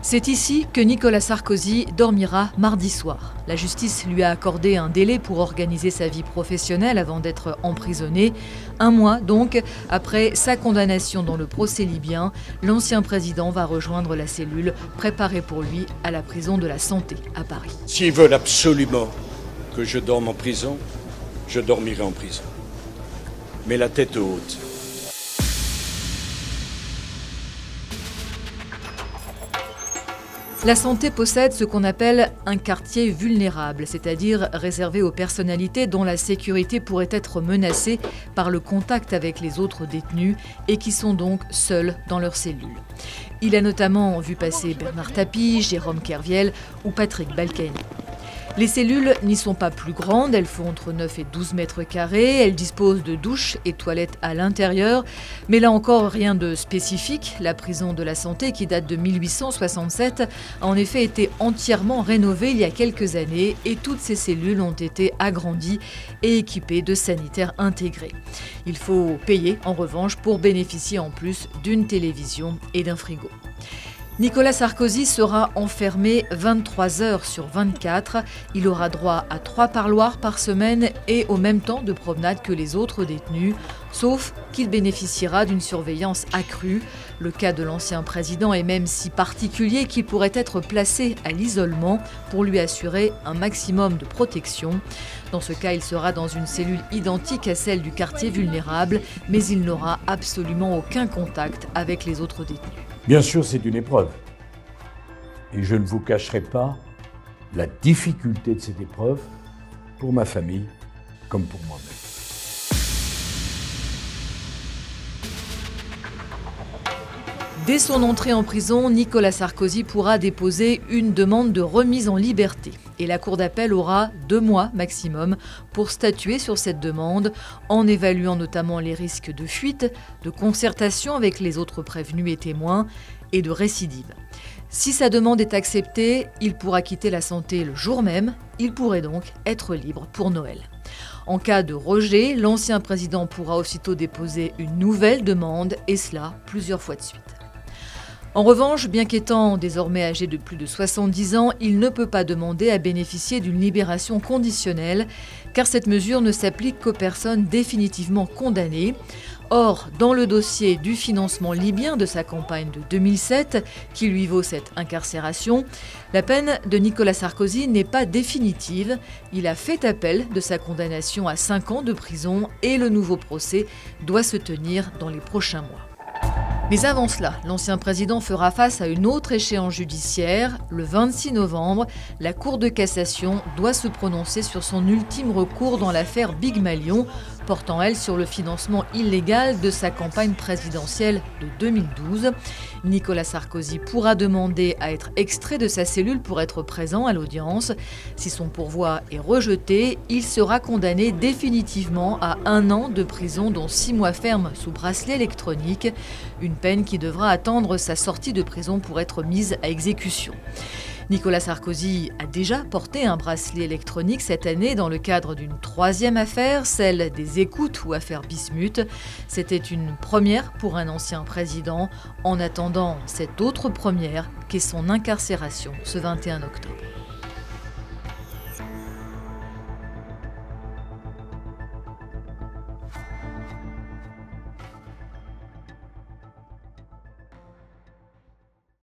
C'est ici que Nicolas Sarkozy dormira mardi soir. La justice lui a accordé un délai pour organiser sa vie professionnelle avant d'être emprisonné. 1 mois donc après sa condamnation dans le procès libyen, l'ancien président va rejoindre la cellule préparée pour lui à la prison de la Santé à Paris. S'ils veulent absolument que je dorme en prison, je dormirai en prison. Mais la tête haute. La Santé possède ce qu'on appelle un quartier vulnérable, c'est-à-dire réservé aux personnalités dont la sécurité pourrait être menacée par le contact avec les autres détenus et qui sont donc seuls dans leur cellule. Il a notamment vu passer Bernard Tapie, Jérôme Kerviel ou Patrick Balkany. Les cellules n'y sont pas plus grandes, elles font entre 9 et 12 mètres carrés, elles disposent de douches et toilettes à l'intérieur, mais là encore rien de spécifique. La prison de la Santé, qui date de 1867, a en effet été entièrement rénovée il y a quelques années et toutes ces cellules ont été agrandies et équipées de sanitaires intégrés. Il faut payer en revanche pour bénéficier en plus d'une télévision et d'un frigo. Nicolas Sarkozy sera enfermé 23 heures sur 24. Il aura droit à 3 parloirs par semaine et au même temps de promenade que les autres détenus, sauf qu'il bénéficiera d'une surveillance accrue. Le cas de l'ancien président est même si particulier qu'il pourrait être placé à l'isolement pour lui assurer un maximum de protection. Dans ce cas, il sera dans une cellule identique à celle du quartier vulnérable, mais il n'aura absolument aucun contact avec les autres détenus. Bien sûr, c'est une épreuve. Et je ne vous cacherai pas la difficulté de cette épreuve pour ma famille comme pour moi-même. Dès son entrée en prison, Nicolas Sarkozy pourra déposer une demande de remise en liberté. Et la Cour d'appel aura 2 mois maximum pour statuer sur cette demande, en évaluant notamment les risques de fuite, de concertation avec les autres prévenus et témoins et de récidive. Si sa demande est acceptée, il pourra quitter la Santé le jour même. Il pourrait donc être libre pour Noël. En cas de rejet, l'ancien président pourra aussitôt déposer une nouvelle demande, et cela plusieurs fois de suite. En revanche, bien qu'étant désormais âgé de plus de 70 ans, il ne peut pas demander à bénéficier d'une libération conditionnelle, car cette mesure ne s'applique qu'aux personnes définitivement condamnées. Or, dans le dossier du financement libyen de sa campagne de 2007, qui lui vaut cette incarcération, la peine de Nicolas Sarkozy n'est pas définitive. Il a fait appel de sa condamnation à 5 ans de prison et le nouveau procès doit se tenir dans les prochains mois. Mais avant cela, l'ancien président fera face à une autre échéance judiciaire. Le 26 novembre, la Cour de cassation doit se prononcer sur son ultime recours dans l'affaire Big Malion, portant elle sur le financement illégal de sa campagne présidentielle de 2012. Nicolas Sarkozy pourra demander à être extrait de sa cellule pour être présent à l'audience. Si son pourvoi est rejeté, il sera condamné définitivement à 1 an de prison, dont 6 mois fermes sous bracelet électronique. Une peine qui devra attendre sa sortie de prison pour être mise à exécution. Nicolas Sarkozy a déjà porté un bracelet électronique cette année dans le cadre d'une 3e affaire, celle des écoutes ou affaire Bismuth. C'était une première pour un ancien président, en attendant cette autre première qu'est son incarcération ce 21 octobre.